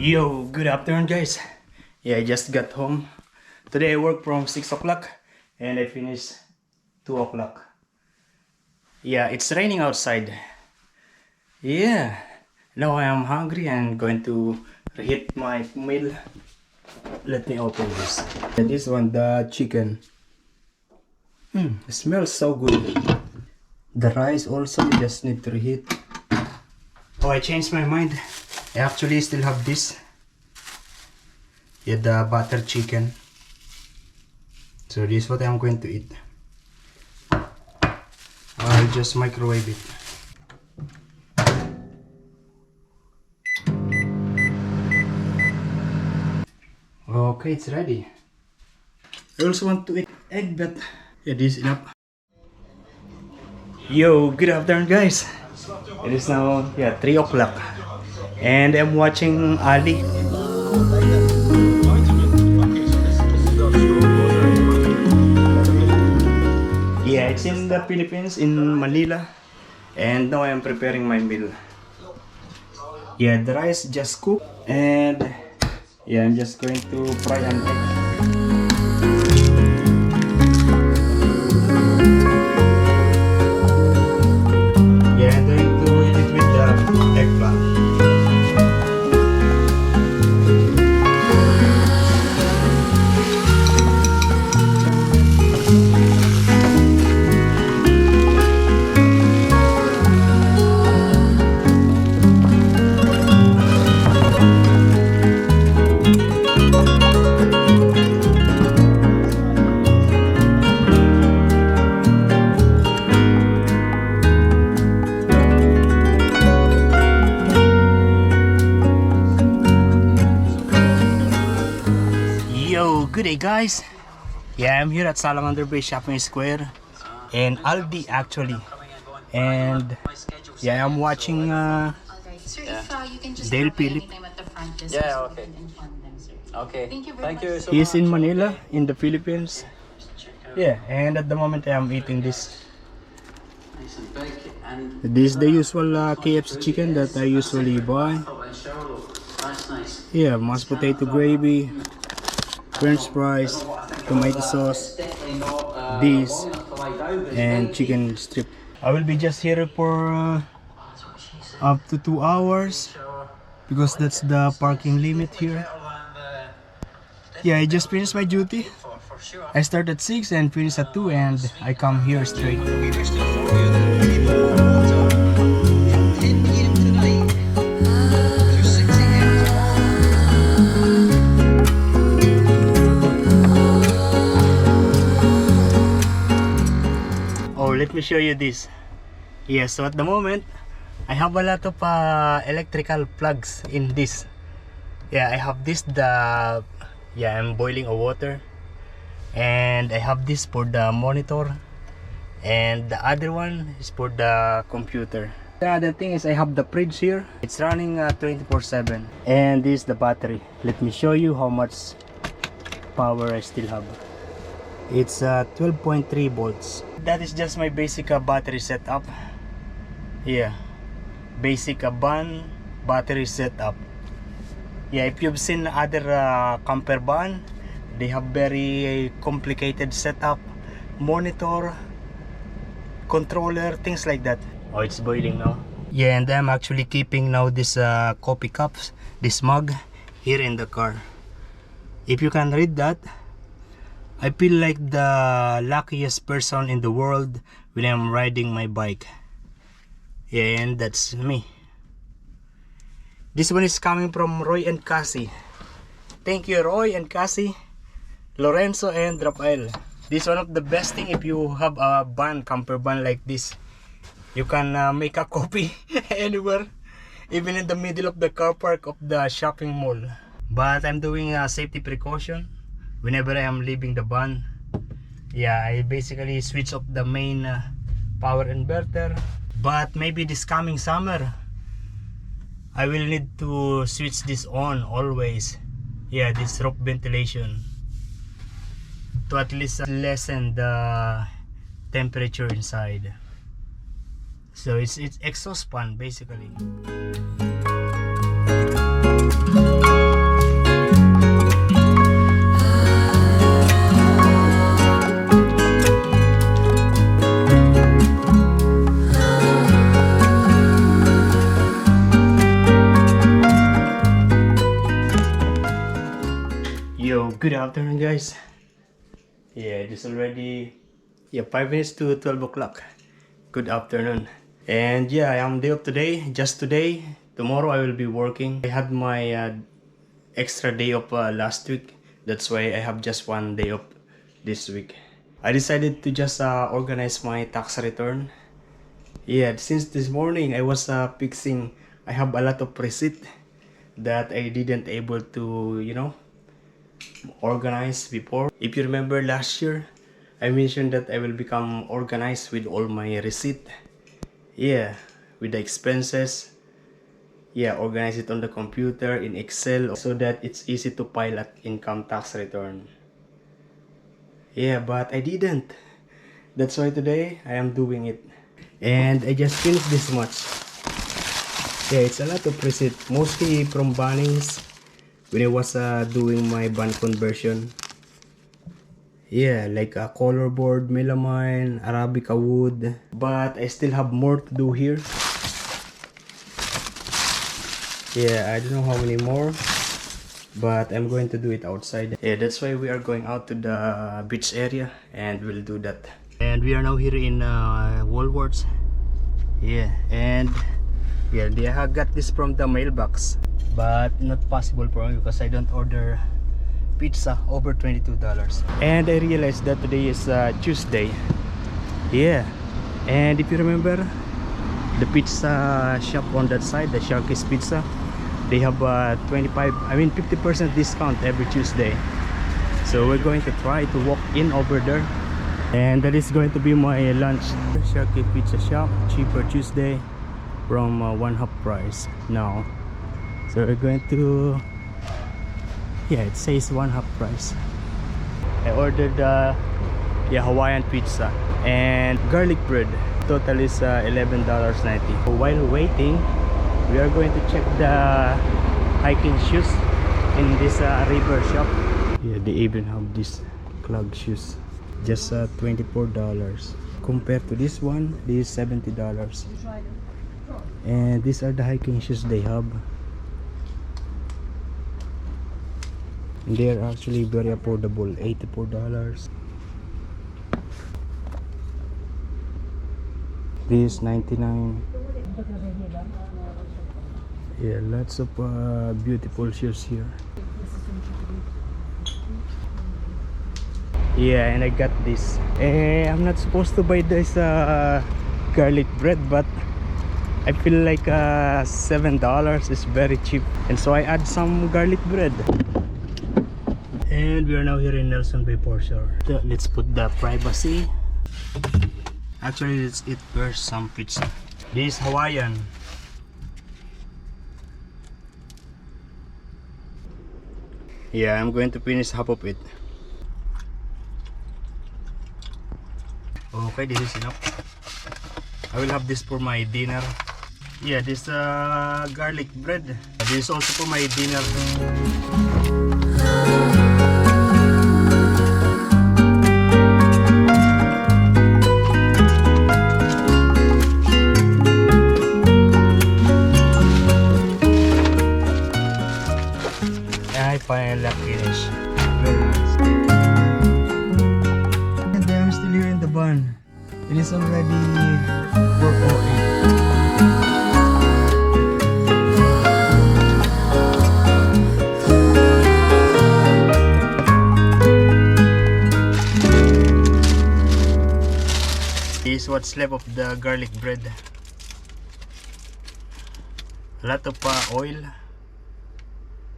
Yo, good afternoon guys. Yeah, I just got home. Today I work from 6 o'clock and I finish 2 o'clock. Yeah, it's raining outside. Yeah, now I am hungry and going to reheat my meal. Let me open this. And this one, the chicken. It smells so good. The rice also just need to reheat. Oh, I changed my mind. I actually still have this. Yeah, the butter chicken. So this is what I'm going to eat. I'll just microwave it. Okay, it's ready. I also want to eat egg, but yeah, this is enough. Yo, good afternoon guys. It is now 3 o'clock and I'm watching Ali. Yeah, it's in the Philippines, in Manila, and now I am preparing my meal. Yeah, the rice just cooked, and yeah, I'm just going to fry an egg. Yeah, I'm going to eat it with the eggplant. Good day guys. Yeah, I'm here at Salamander Bay Shopping Square and Aldi actually, and yeah, I'm watching Dale Philip. Yeah, okay. Okay. Thank you so He's much. in Manila in the Philippines. Yeah, and at the moment I'm eating this. This is the usual KFC chicken that I usually buy. Yeah, mashed potato gravy, French fries, tomato sauce, this, and chicken strip. I will be just here for up to 2 hours because that's the parking limit here. Yeah, I just finished my duty. I start at 6 and finish at 2 and I come here straight. Let me show you this. Yeah, so at the moment I have a lot of electrical plugs in this. Yeah, I have this, I'm boiling a water, and I have this for the monitor, and the other one is for the computer. The other thing is I have the fridge here. It's running 24/7, and this is the battery. Let me show you how much power I still have. It's 12.3 volts. That is just my basic battery setup. Yeah, basic ban battery setup. Yeah, if you've seen other camper van, they have very complicated setup, monitor, controller, things like that. Oh, it's boiling now. Yeah, and I'm actually keeping now this coffee cups, this mug here in the car. If you can read that, I feel like the luckiest person in the world when I'm riding my bike. Yeah, and that's me. This one is coming from Roy and Cassie. Thank you, Roy and Cassie, Lorenzo and Rafael. This is one of the best thing if you have a van, camper van like this. You can make a coffee anywhere, even in the middle of the car park of the shopping mall. But I'm doing a safety precaution. Whenever I am leaving the van, yeah, I basically switch off the main power inverter. But maybe this coming summer, I will need to switch this on always. Yeah, this roof ventilation, to at least lessen the temperature inside. So it's exhaust fan basically. Good afternoon, guys. Yeah, it is already 5 minutes to 12 o'clock. Good afternoon. And yeah, I am day off today, just today. Tomorrow I will be working. I had my extra day off last week. That's why I have just one day off this week. I decided to just organize my tax return. Yeah, since this morning I was fixing. I have a lot of receipt that I didn't able to, organize before. If you remember last year, I mentioned that I will become organized with all my receipt. Yeah, with the expenses. Yeah, organize it on the computer in Excel so that it's easy to file at income tax return. Yeah, but I didn't. That's why today I am doing it. And I just finished this much. Yeah, it's a lot of receipt, mostly from bannings when I was doing my band conversion. Yeah, like a color board, melamine, Arabica wood. But I still have more to do here. Yeah, I don't know how many more, but I'm going to do it outside. Yeah, that's why we are going out to the beach area and we'll do that. And we are now here in Woolworths. Yeah, and yeah, I got this from the mailbox, but not possible for me because I don't order pizza over $22. And I realized that today is Tuesday. Yeah, and if you remember the pizza shop on that side, the Sharky's Pizza, they have 50% discount every Tuesday. So we're going to try to walk in over there, and that is going to be my lunch. Sharky Pizza Shop, cheaper Tuesday from 1/2 price now. So we're going to, yeah, it says 1/2 price. I ordered Hawaiian pizza and garlic bread. Total is $11.90. While waiting, we are going to check the hiking shoes in this river shop. Yeah, they even have these clog shoes, just $24. Compared to this one, this is $70. And these are the hiking shoes they have. They are actually very affordable, $84. This $99. Yeah, lots of beautiful shoes here. Yeah, and I got this. I'm not supposed to buy this garlic bread, but I feel like $7 is very cheap, and so I add some garlic bread. And we are now here in Nelson Bay Foreshore. Let's put the privacy. Actually, let's eat first some pizza. This is Hawaiian. Yeah, I'm going to finish half of it. Okay, this is enough. I will have this for my dinner. Yeah, this garlic bread. This is also for my dinner. Finally finished. Very nice. And I'm still here in the barn. It is already 4:08. This is what's left of the garlic bread. A lot of oil.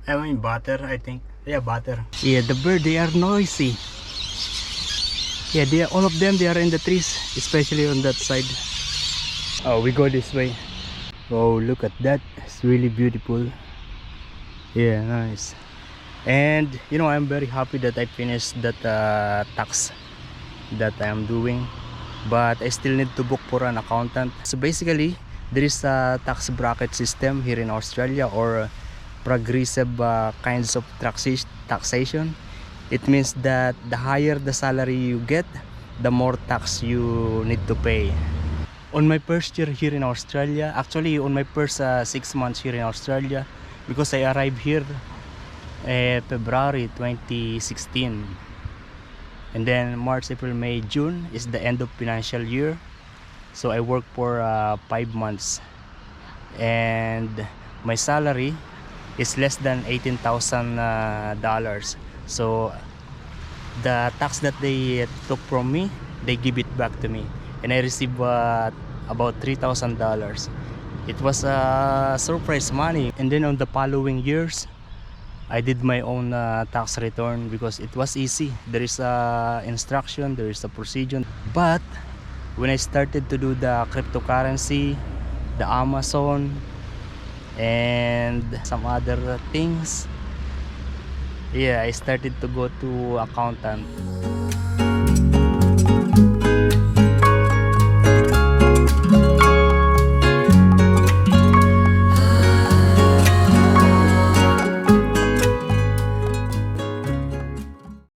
I mean butter, I think. Yeah, butter. Yeah, the bird, they are noisy. Yeah, all of them, they are in the trees, especially on that side. Oh, we go this way. Oh, look at that. It's really beautiful. Yeah, nice. And I'm very happy that I finished that tax that I am doing, but I still need to book for an accountant. So basically, there is a tax bracket system here in Australia, or progressive kinds of taxation. It means that the higher the salary you get, the more tax you need to pay. On my first year here in Australia, actually on my first 6 months here in Australia, because I arrived here February 2016. And then March, April, May, June is the end of financial year. So I worked for 5 months. And my salary is less than $18,000. So the tax that they took from me, they give it back to me. And I received about $3,000. It was surprise money. And then on the following years, I did my own tax return because it was easy. There is a instruction, there is a procedure. But when I started to do the cryptocurrency, the Amazon, and some other things, yeah, I started to go to accountant.